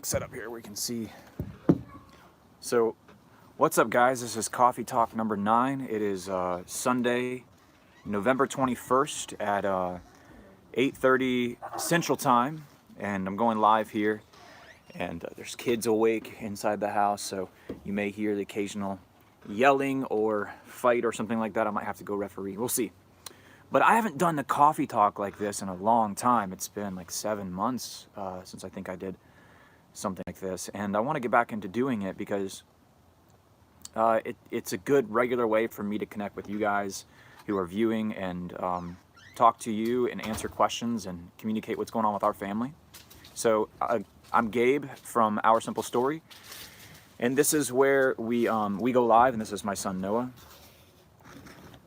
mic set up here where you can see. So, what's up, guys? This is Coffee Talk number 9. It is Sunday, November 21st at 8:30 Central Time, and I'm going live here. And there's kids awake inside the house, so you may hear the occasional yelling or fight or something like that. I might have to go referee. We'll see. But I haven't done the coffee talk like this in a long time. It's been like 7 months since I think I did something like this. And I want to get back into doing it because it's a good regular way for me to connect with you guys who are viewing and talk to you and answer questions and communicate what's going on with our family. So I'm Gabe from Our Simple Story. And this is where we go live, and this is my son Noah.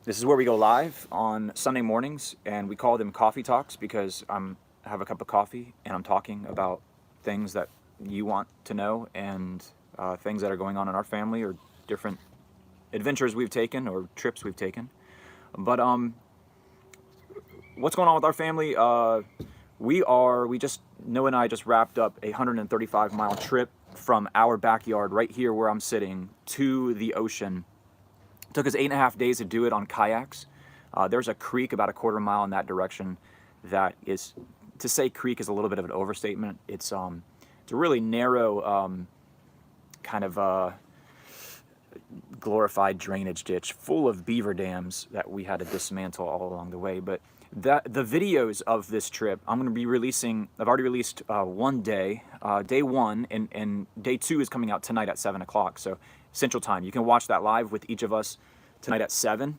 This is where we go live on Sunday mornings, and we call them coffee talks because I have a cup of coffee and I'm talking about things that you want to know and things that are going on in our family or different adventures we've taken or trips we've taken. But what's going on with our family? Noah and I just wrapped up a 135-mile trip from our backyard right here where I'm sitting to the ocean. It took us 8.5 days to do it on kayaks. There's a creek about a quarter mile in that direction that is, to say creek is a little bit of an overstatement. It's a really narrow kind of glorified drainage ditch full of beaver dams that we had to dismantle all along the way. But the videos of this trip, I'm going to be releasing, I've already released one day, day 1, and day 2 is coming out tonight at 7 o'clock. So Central Time. You can watch that live with each of us tonight at 7,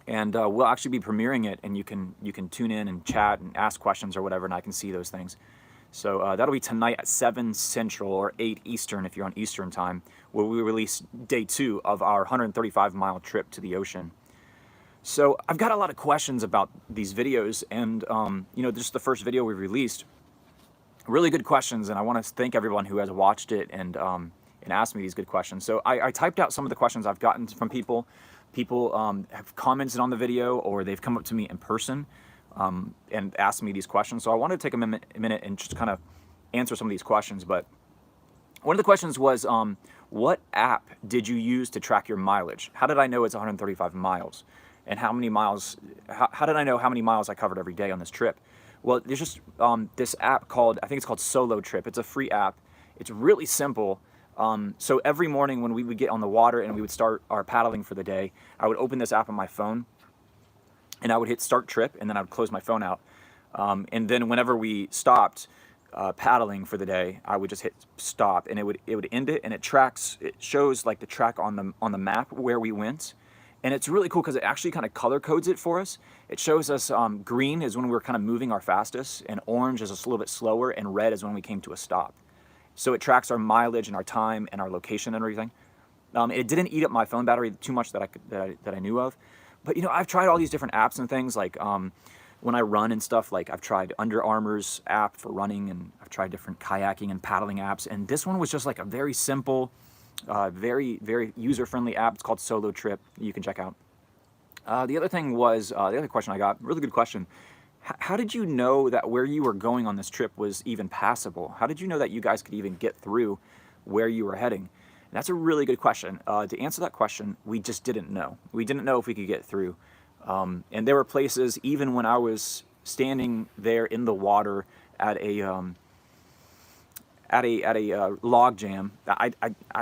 and we'll actually be premiering it, and you can tune in and chat and ask questions or whatever, and I can see those things. So that'll be tonight at 7 Central or 8 Eastern if you're on Eastern Time, where we release day 2 of our 135-mile trip to the ocean. So I've got a lot of questions about these videos, and this is the first video we've released. Really good questions, and I want to thank everyone who has watched it and asked me these good questions. So I typed out some of the questions I've gotten from people. People have commented on the video, or they've come up to me in person and asked me these questions. So I wanted to take a minute and just kind of answer some of these questions. But one of the questions was, what app did you use to track your mileage? How did I know it's 135 miles? And how many miles, how did I know how many miles I covered every day on this trip? Well, there's just this app called, I think it's called Solo Trip. It's a free app. It's really simple. So every morning when we would get on the water and we would start our paddling for the day, I would open this app on my phone and I would hit start trip, and then I would close my phone out. And then whenever we stopped paddling for the day, I would just hit stop, and it would end it, and it shows like the track on the map where we went. And it's really cool because it actually kind of color codes it for us. It shows us green is when we were kind of moving our fastest, and orange is a little bit slower, and red is when we came to a stop. So it tracks our mileage and our time and our location and everything. It didn't eat up my phone battery too much that I knew of. But I've tried all these different apps and things, like when I run and stuff. Like I've tried Under Armour's app for running, and I've tried different kayaking and paddling apps. And this one was just like a very simple, very, very user-friendly app. It's called Solo Trip. You can check out. The other thing was, the other question I got, really good question. How did you know that where you were going on this trip was even passable? How did you know that you guys could even get through where you were heading? And that's a really good question. To answer that question, we just didn't know. We didn't know if we could get through. And there were places, even when I was standing there in the water at a log jam,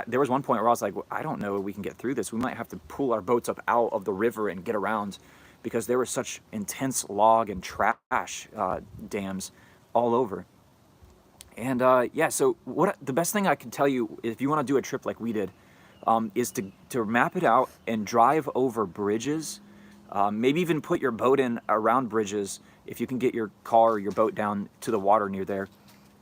there was one point where I was like, well, I don't know if we can get through this. We might have to pull our boats up out of the river and get around, because there were such intense log and trash dams all over. And yeah, so the best thing I can tell you, if you want to do a trip like we did, is to map it out and drive over bridges. Maybe even put your boat in around bridges if you can get your car or your boat down to the water near there.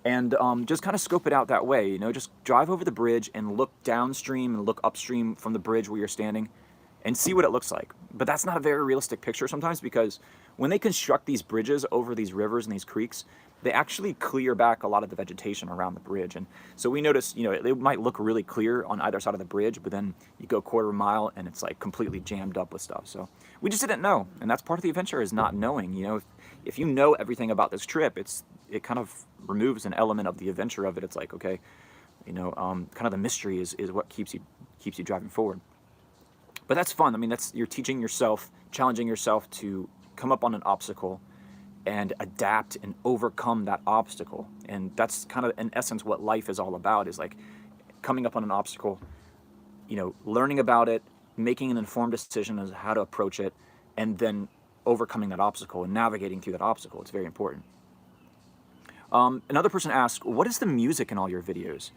And just kind of scope it out that way. Just drive over the bridge and look downstream and look upstream from the bridge where you're standing, and see what it looks like. But that's not a very realistic picture sometimes, because when they construct these bridges over these rivers and these creeks, they actually clear back a lot of the vegetation around the bridge. And so we noticed, it might look really clear on either side of the bridge, but then you go quarter mile and it's like completely jammed up with stuff. So we just didn't know. And that's part of the adventure, is not knowing. if you know everything about this trip, it kind of removes an element of the adventure of it. It's like, okay, kind of the mystery is what keeps you driving forward. But that's fun. I mean, you're teaching yourself, challenging yourself to come up on an obstacle and adapt and overcome that obstacle. And that's kind of, in essence, what life is all about, is like coming up on an obstacle, learning about it, making an informed decision as how to approach it, and then overcoming that obstacle and navigating through that obstacle. It's very important. Another person asked, what is the music in all your videos?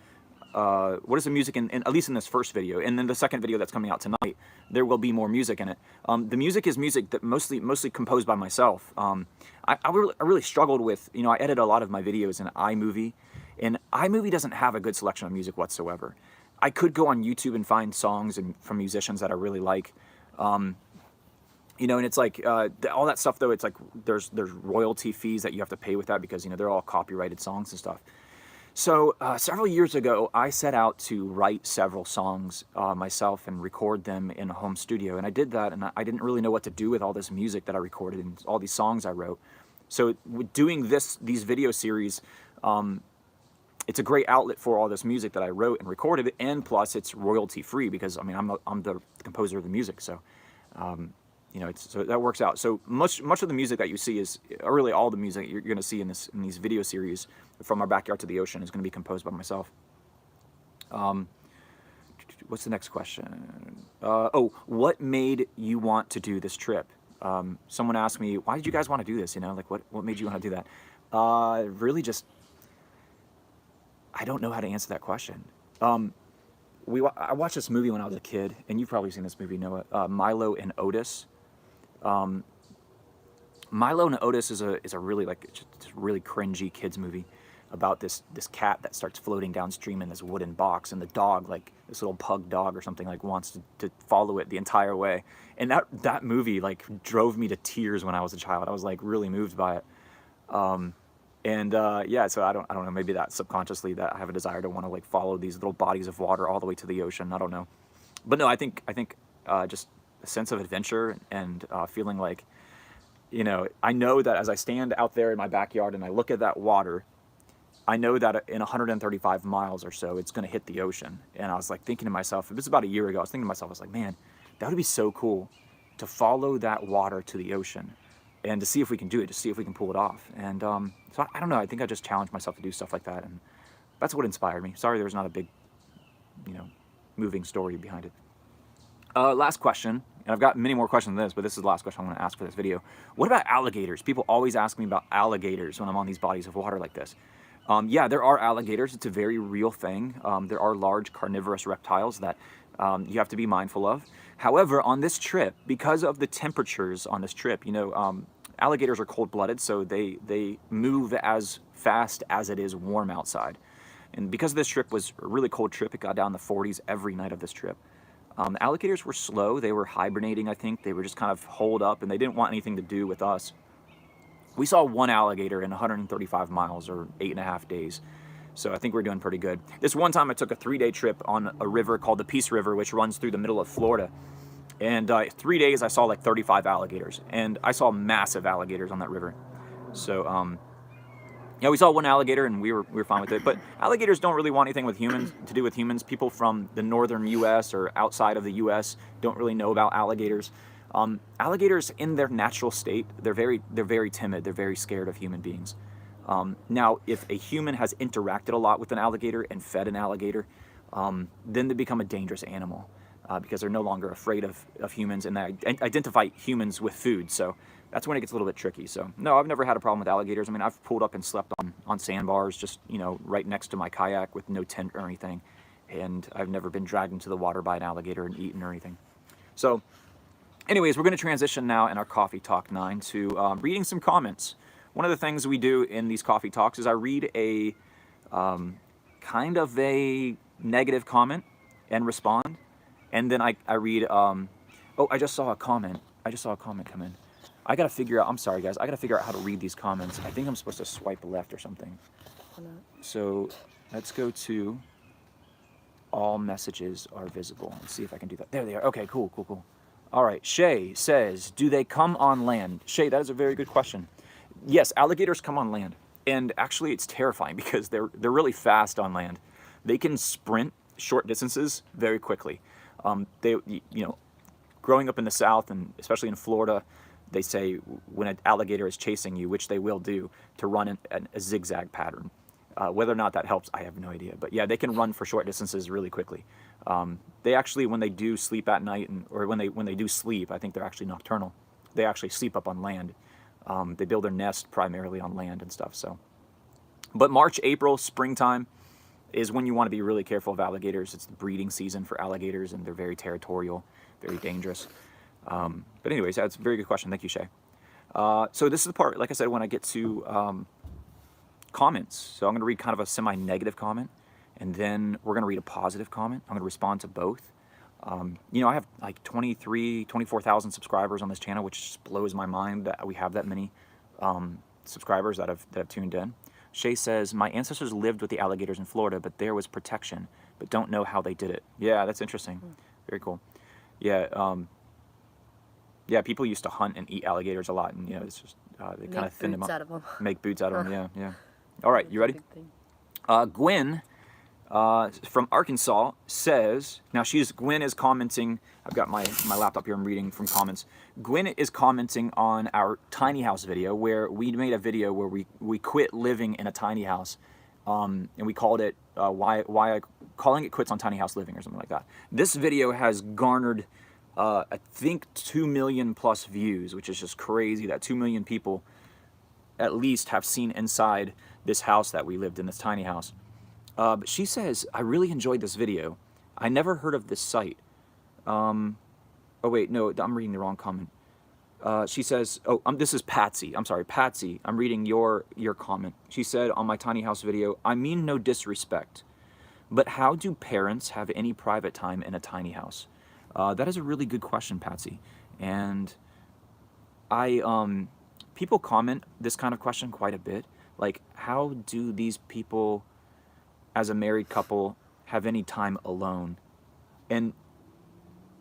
What is the music in at least in this first video? And then the second video that's coming out tonight, there will be more music in it. The music is music that mostly composed by myself. I really struggled with, I edit a lot of my videos in iMovie, and iMovie doesn't have a good selection of music whatsoever. I could go on YouTube and find songs from musicians that I really like. And it's like all that stuff, though, it's like there's royalty fees that you have to pay with that, because they're all copyrighted songs and stuff. So several years ago, I set out to write several songs myself and record them in a home studio, and I did that, and I didn't really know what to do with all this music that I recorded and all these songs I wrote. So with doing these video series, it's a great outlet for all this music that I wrote and recorded, and plus it's royalty free, because I'm the composer of the music, so. So that works out. So much of the music that you see is really all the music you're going to see in these video series, from our backyard to the ocean, is going to be composed by myself. What's the next question? What made you want to do this trip? Someone asked me, why did you guys want to do this? Like what made you want to do that? Really just, I don't know how to answer that question. I watched this movie when I was a kid, and you've probably seen this movie, Noah. Milo and Otis. Milo and Otis is a really really cringy kids movie about this cat that starts floating downstream in this wooden box, and the dog, like this little pug dog or something, like wants to follow it the entire way. And that movie like drove me to tears when I was a child. I was like really moved by it. So I don't know, maybe that subconsciously that I have a desire to want to like follow these little bodies of water all the way to the ocean. I don't know. But no, I think just a sense of adventure and feeling like, I know that as I stand out there in my backyard and I look at that water, I know that in 135 miles or so, it's going to hit the ocean. And I was like thinking to myself, it was about a year ago, I was thinking to myself, I was like, man, that would be so cool to follow that water to the ocean and to see if we can do it, to see if we can pull it off. And so I don't know, I think I just challenged myself to do stuff like that. And that's what inspired me. Sorry, there's not a big, moving story behind it. Last question, and I've got many more questions than this, but this is the last question I'm going to ask for this video. What about alligators? People always ask me about alligators when I'm on these bodies of water like this. Yeah, there are alligators. It's a very real thing. There are large carnivorous reptiles that you have to be mindful of. However, on this trip, because of the temperatures on this trip, alligators are cold-blooded, so they move as fast as it is warm outside. And because this trip was a really cold trip, it got down to the 40s every night of this trip. Alligators were slow. They were hibernating, I think. They were just kind of holed up, and they didn't want anything to do with us. We saw one alligator in 135 miles, or 8.5 days. So I think we're doing pretty good. This one time I took a 3-day trip on a river called the Peace River, which runs through the middle of Florida. And 3 days I saw like 35 alligators. And I saw massive alligators on that river. So, yeah, we saw one alligator and we were fine with it. But alligators don't really want anything with humans to do with humans. People from the northern U.S. or outside of the U.S. don't really know about alligators. Alligators in their natural state, they're very timid. They're very scared of human beings. Now, if a human has interacted a lot with an alligator and fed an alligator, then they become a dangerous animal because they're no longer afraid of humans, and they identify humans with food. So that's when it gets a little bit tricky. So no, I've never had a problem with alligators. I mean, I've pulled up and slept on sandbars, just right next to my kayak with no tent or anything, and I've never been dragged into the water by an alligator and eaten or anything. So anyways, we're going to transition now in our Coffee Talk 9 to reading some comments. One of the things we do in these coffee talks is I read a kind of a negative comment and respond, and then I read. Oh, I just saw a comment. Come in. I gotta figure out. I'm sorry, guys. I gotta figure out how to read these comments. I think I'm supposed to swipe left or something. So let's go to all messages are visible. Let's see if I can do that. There they are. Okay, cool. All right. Shay says, do they come on land? Shay, that is a very good question. Yes, alligators come on land, and actually it's terrifying because they're really fast on land. They can sprint short distances very quickly. Growing up in the South and especially in Florida, they say when an alligator is chasing you, which they will do, to run in a zigzag pattern. Whether or not that helps, I have no idea. But yeah, they can run for short distances really quickly. They actually, when they do sleep at night, or when they do sleep, I think they're actually nocturnal. They actually sleep up on land. They build their nest primarily on land and stuff. So, but March, April, springtime is when you want to be really careful of alligators. It's the breeding season for alligators, and they're very territorial, very dangerous. But anyways, that's a very good question. Thank you, Shay. So this is the part, like I said, when I get to comments. So I'm going to read kind of a semi-negative comment, and then we're going to read a positive comment. I'm going to respond to both. I have like 24,000 subscribers on this channel, which just blows my mind that we have that many subscribers that have tuned in. Shay says, my ancestors lived with the alligators in Florida, but there was protection, but don't know how they did it. Yeah, that's interesting. Very cool. Yeah, people used to hunt and eat alligators a lot, and it's just they kind of thin them up. Make boots out of them. Yeah. All right, you ready? Gwen from Arkansas says, now Gwen is commenting. I've got my laptop here. I'm reading from comments. Gwen is commenting on our tiny house video, where we made a video where we quit living in a tiny house, and we called it calling it quits on tiny house living or something like that. This video has garnered I think 2 million plus views, which is just crazy that 2 million people at least have seen inside this house that we lived in, this tiny house. But she says, I really enjoyed this video. I never heard of this site. Oh wait, no, I'm reading the wrong comment. She says, this is Patsy. I'm sorry, Patsy. I'm reading your comment. She said on my tiny house video, I mean no disrespect, but how do parents have any private time in a tiny house? That is a really good question, Patsy. And people comment this kind of question quite a bit. Like, how do these people, as a married couple, have any time alone? And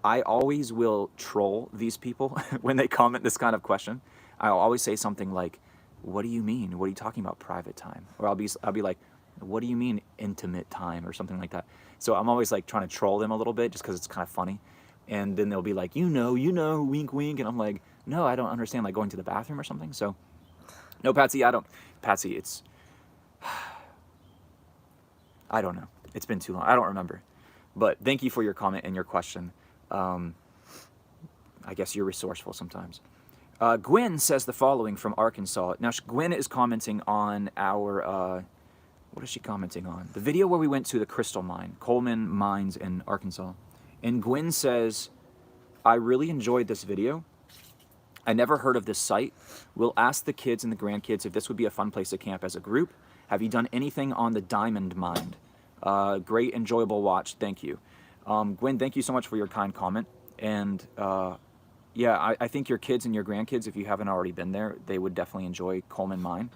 I always will troll these people when they comment this kind of question. I'll always say something like, what do you mean? What are you talking about, private time? Or I'll be like, what do you mean intimate time, or something like that? So I'm always like trying to troll them a little bit just because it's kind of funny. And then they'll be like, wink, wink. And I'm like, no, I don't understand, like going to the bathroom or something. So no, Patsy, it's, I don't know. It's been too long. I don't remember. But thank you for your comment and your question. I guess you're resourceful sometimes. Gwen says the following from Arkansas. Now, Gwen is commenting on our, what is she commenting on? The video where we went to the crystal mine, Coleman Mines in Arkansas. And Gwen says, I really enjoyed this video. I never heard of this site. We'll ask the kids and the grandkids if this would be a fun place to camp as a group. Have you done anything on the diamond mine? Great, enjoyable watch. Thank you. Gwen, thank you so much for your kind comment. And yeah, I think your kids and your grandkids, if you haven't already been there, they would definitely enjoy Coleman Mine.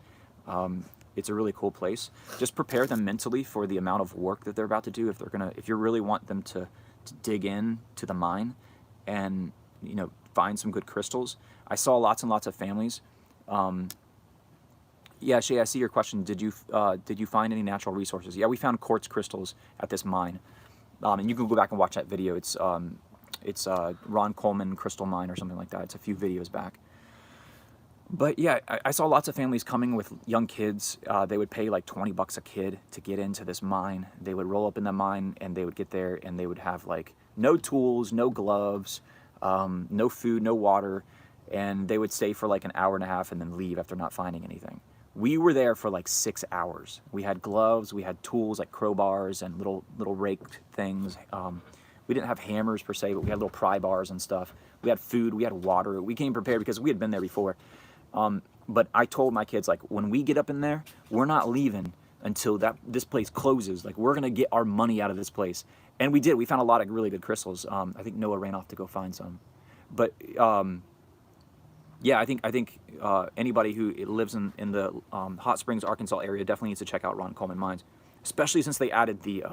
It's a really cool place. Just prepare them mentally for the amount of work that they're about to do. If you really want them to dig in to the mine and find some good crystals. I saw lots and lots of families. Yeah, Shay, I see your question. Did you find any natural resources? Yeah, we found quartz crystals at this mine, and you can go back and watch that video. It's Ron Coleman Crystal Mine or something like that. It's a few videos back. But yeah, I saw lots of families coming with young kids. They would pay like $20 a kid to get into this mine. They would roll up in the mine and they would get there and they would have like no tools, no gloves, no food, no water. And they would stay for like an hour and a half and then leave after not finding anything. We were there for like 6 hours. We had gloves, we had tools like crowbars and little raked things. We didn't have hammers per se, but we had little pry bars and stuff. We had food, we had water. We came prepared because we had been there before. But I told my kids, like, when we get up in there, we're not leaving until this place closes. Like, we're gonna get our money out of this place. And we did. We found a lot of really good crystals. I think Noah ran off to go find some. But yeah, I think anybody who lives in the Hot Springs, Arkansas area definitely needs to check out Ron Coleman Mines, especially since they added the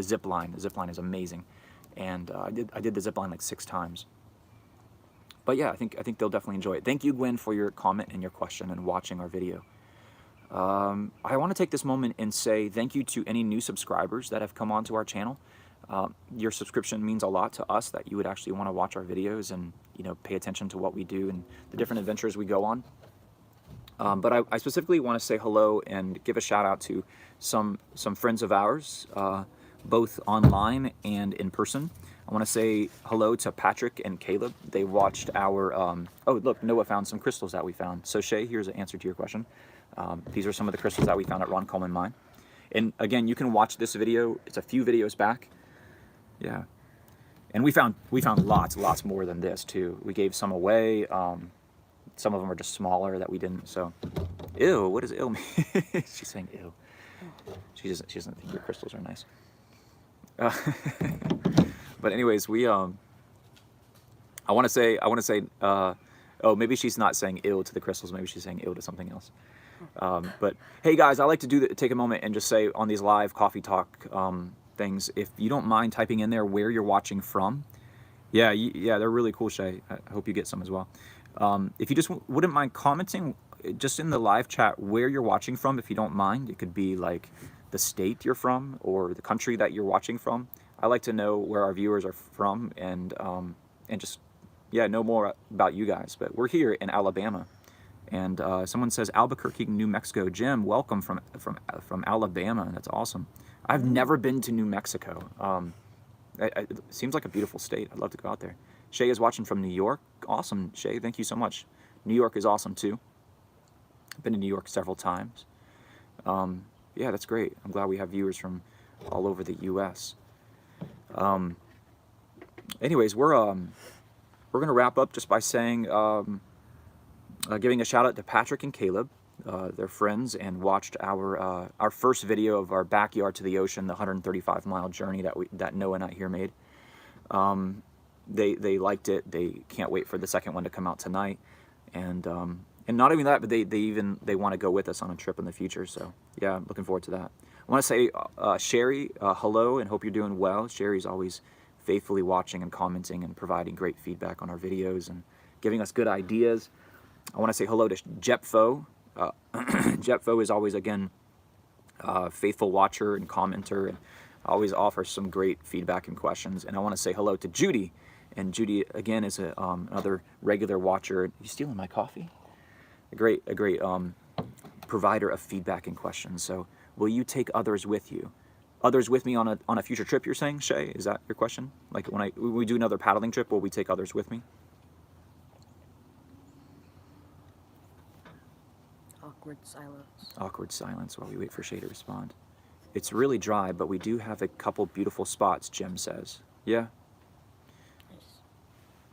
zip line. The zip line is amazing, and I did the zip line like 6 times. But yeah, I think they'll definitely enjoy it. Thank you, Gwen, for your comment and your question and watching our video. I want to take this moment and say thank you to any new subscribers that have come onto our channel. Your subscription means a lot to us, that you would actually want to watch our videos and, you know, pay attention to what we do and the different adventures we go on. But I specifically want to say hello and give a shout out to some friends of ours, both online and in person. I want to say hello to Patrick and Caleb. They watched our, oh look, Noah found some crystals that we found. So Shay, here's an answer to your question. These are some of the crystals that we found at Ron Coleman Mine. And again, you can watch this video. It's a few videos back. Yeah. And we found lots more than this too. We gave some away. Some of them are just smaller that we didn't, so. Ew, what does ew mean? She's saying ew. She doesn't think your crystals are nice. But anyways, we, I want to say, oh, maybe she's not saying ew to the crystals, maybe she's saying ew to something else. But hey guys, I like to take a moment and just say on these live coffee talk things, if you don't mind typing in there where you're watching from. Yeah, they're really cool, Shay. I hope you get some as well. If you just wouldn't mind commenting just in the live chat where you're watching from, if you don't mind. It could be like the state you're from or the country that you're watching from. I like to know where our viewers are from and just, yeah, know more about you guys. But we're here in Alabama. And someone says Albuquerque, New Mexico. Jim, welcome from Alabama. That's awesome. I've never been to New Mexico. It seems like a beautiful state. I'd love to go out there. Shay is watching from New York. Awesome, Shay. Thank you so much. New York is awesome too. I've been to New York several times. Yeah, that's great. I'm glad we have viewers from all over the U.S. Anyways, we're gonna wrap up just by saying, giving a shout out to Patrick and Caleb. They're friends and watched our first video of our backyard to the ocean, the 135-mile journey that Noah and I here made. They liked it. They can't wait for the second one to come out tonight, and not even that, but they want to go with us on a trip in the future. So yeah, I'm looking forward to that. I want to say Sherry, hello, and hope you're doing well. Sherry's always faithfully watching and commenting and providing great feedback on our videos and giving us good ideas. I want to say hello to Jepfo. Jepfo is always, again, faithful watcher and commenter, and always offers some great feedback and questions. And I want to say hello to Judy. And Judy, again, is another regular watcher. You stealing my coffee? A great provider of feedback and questions. So will you take others with you? Others with me on a future trip, you're saying, Shay? Is that your question? Like when we do another paddling trip, will we take others with me? Awkward silence. Awkward silence while we wait for Shay to respond. It's really dry, but we do have a couple beautiful spots, Jim says. Yeah? Nice.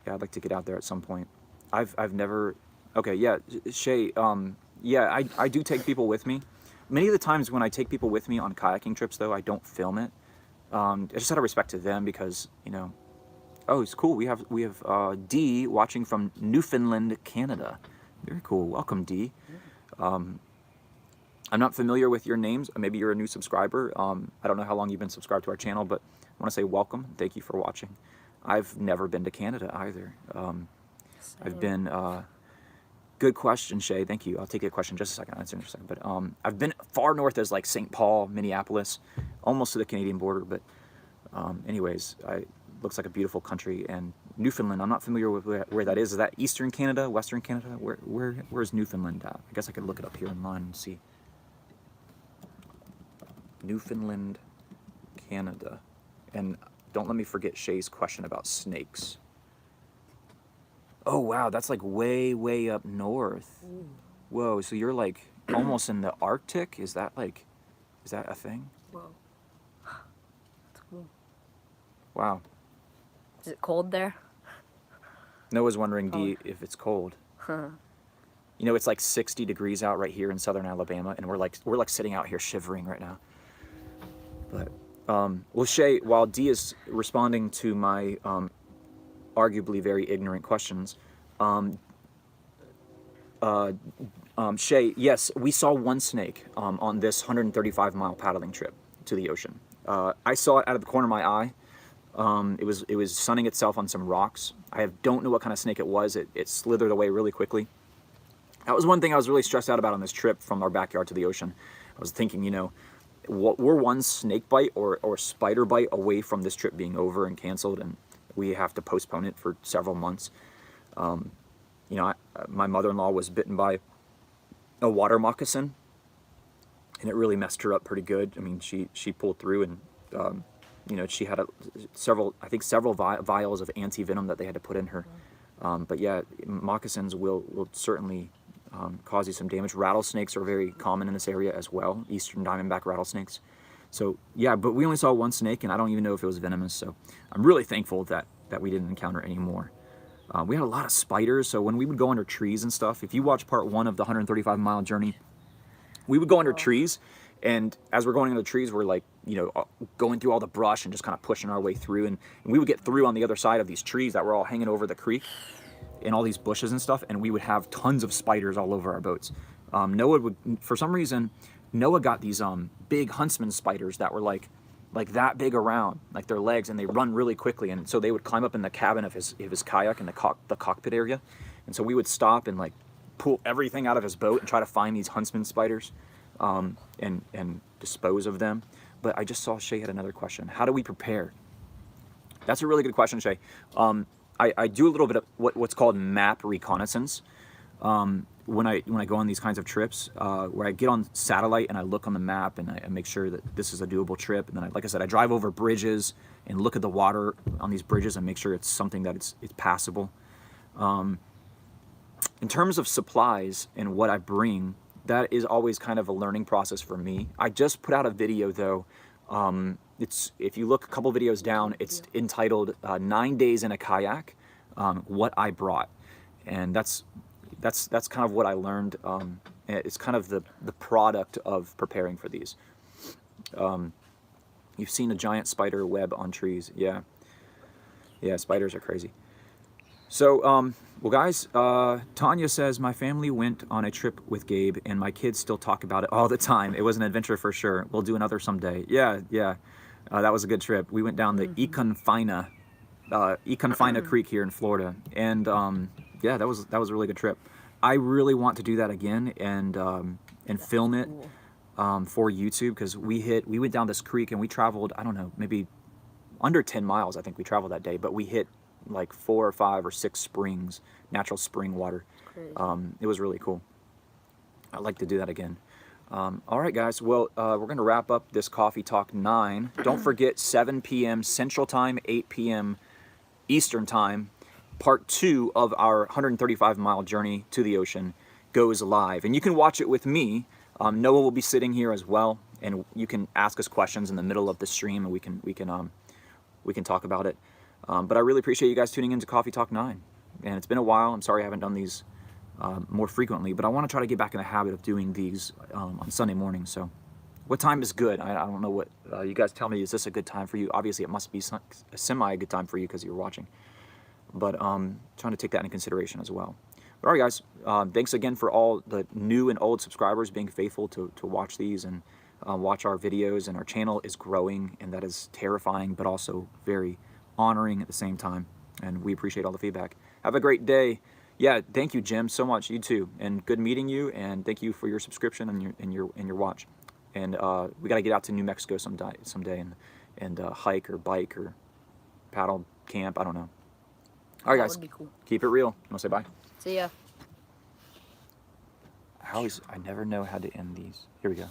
Yeah, I'd like to get out there at some point. I've never... Okay, yeah, Shay, yeah, I do take people with me. Many of the times when I take people with me on kayaking trips, though, I don't film it. Just out of respect to them because, you know... Oh, it's cool. We have Dee watching from Newfoundland, Canada. Very cool. Welcome, Dee. I'm not familiar with your names. Maybe you're a new subscriber. I don't know how long you've been subscribed to our channel, but I want to say welcome. Thank you for watching. I've never been to Canada either. I've been... Good question, Shay. Thank you. I'll take your question in just a second. I'll answer in just a second. But I've been far north as like St. Paul, Minneapolis, almost to the Canadian border. But anyways, looks like a beautiful country. And Newfoundland, I'm not familiar with where that is. Is that Eastern Canada, Western Canada? Where's Newfoundland at? I guess I could look it up here online and see. Newfoundland, Canada. And don't let me forget Shay's question about snakes. Oh, wow, that's like way, way up north. Ooh. Whoa, so you're like almost in the Arctic? Is that a thing? Whoa. That's cool. Wow. Is it cold there? Noah's wondering, Dee, if it's cold. Huh. You know, it's like 60 degrees out right here in southern Alabama, and we're like sitting out here shivering right now. But, well, Shay, while Dee is responding to my... arguably very ignorant questions. Shay, yes, we saw one snake on this 135-mile paddling trip to the ocean. I saw it out of the corner of my eye. It was sunning itself on some rocks. I don't know what kind of snake it was. It slithered away really quickly. That was one thing I was really stressed out about on this trip from our backyard to the ocean. I was thinking, you know, we're one snake bite or spider bite away from this trip being over and canceled, and we have to postpone it for several months. You know, my mother-in-law was bitten by a water moccasin, and it really messed her up pretty good. I mean, she pulled through, and you know, she had several vials of anti-venom that they had to put in her. But yeah, moccasins will certainly cause you some damage. Rattlesnakes are very common in this area as well, eastern diamondback rattlesnakes. So yeah, but we only saw one snake, and I don't even know if it was venomous. So I'm really thankful that we didn't encounter any more. We had a lot of spiders, so when we would go under trees and stuff, if you watch part 1 of the 135-mile journey, we would go under trees, and as we're going under the trees, we're like, you know, going through all the brush and just kind of pushing our way through, and we would get through on the other side of these trees that were all hanging over the creek and all these bushes and stuff, and we would have tons of spiders all over our boats. Noah would, for some reason, Noah got these big huntsman spiders that were like that big around, like their legs, and they run really quickly, and so they would climb up in the cabin of his kayak in the cockpit area, and so we would stop and like pull everything out of his boat and try to find these huntsman spiders and dispose of them. But I just saw Shay had another question. How do we prepare? That's a really good question, Shay. I do a little bit of what's called map reconnaissance. When I go on these kinds of trips, where I get on satellite and I look on the map and I make sure that this is a doable trip, and then like I said, I drive over bridges and look at the water on these bridges and make sure it's something that it's passable. In terms of supplies and what I bring, that is always kind of a learning process for me. I just put out a video though. It's, if you look a couple videos down, it's entitled 9 Days in a Kayak, What I Brought. And that's kind of what I learned. It's kind of the product of preparing for these. You've seen a giant spider web on trees. Yeah, spiders are crazy. So, well guys, Tanya says, my family went on a trip with Gabe and my kids still talk about it all the time. It was an adventure for sure. We'll do another someday. Yeah. That was a good trip. We went down the Reconnaissance Creek here in Florida. And yeah, that was a really good trip. I really want to do that again and film it for YouTube, because we went down this creek and we traveled, I don't know, maybe under 10 miles I think we traveled that day, but we hit like 4 or 5 or 6 springs, natural spring water. It was really cool. I'd like to do that again. All right, guys. Well, we're going to wrap up this Coffee Talk 9. Don't forget, 7 p.m. Central Time, 8 p.m. Eastern Time, part 2 of our 135-mile journey to the ocean goes live. And you can watch it with me. Noah will be sitting here as well, and you can ask us questions in the middle of the stream, and we can talk about it. But I really appreciate you guys tuning into Coffee Talk 9. And it's been a while. I'm sorry I haven't done these more frequently, but I want to try to get back in the habit of doing these on Sunday mornings. So what time is good? I don't know what, you guys tell me, is this a good time for you? Obviously it must be a semi-good time for you because you're watching. But trying to take that into consideration as well. But all right, guys, thanks again for all the new and old subscribers being faithful to watch these and watch our videos. And our channel is growing, and that is terrifying, but also very honoring at the same time. And we appreciate all the feedback. Have a great day. Yeah, thank you, Jim, so much. You too, and good meeting you. And thank you for your subscription and your watch. And we got to get out to New Mexico someday and hike or bike or paddle camp. I don't know. All right, guys. That would be cool. Keep it real. You want to say bye? See ya. I never know how to end these. Here we go.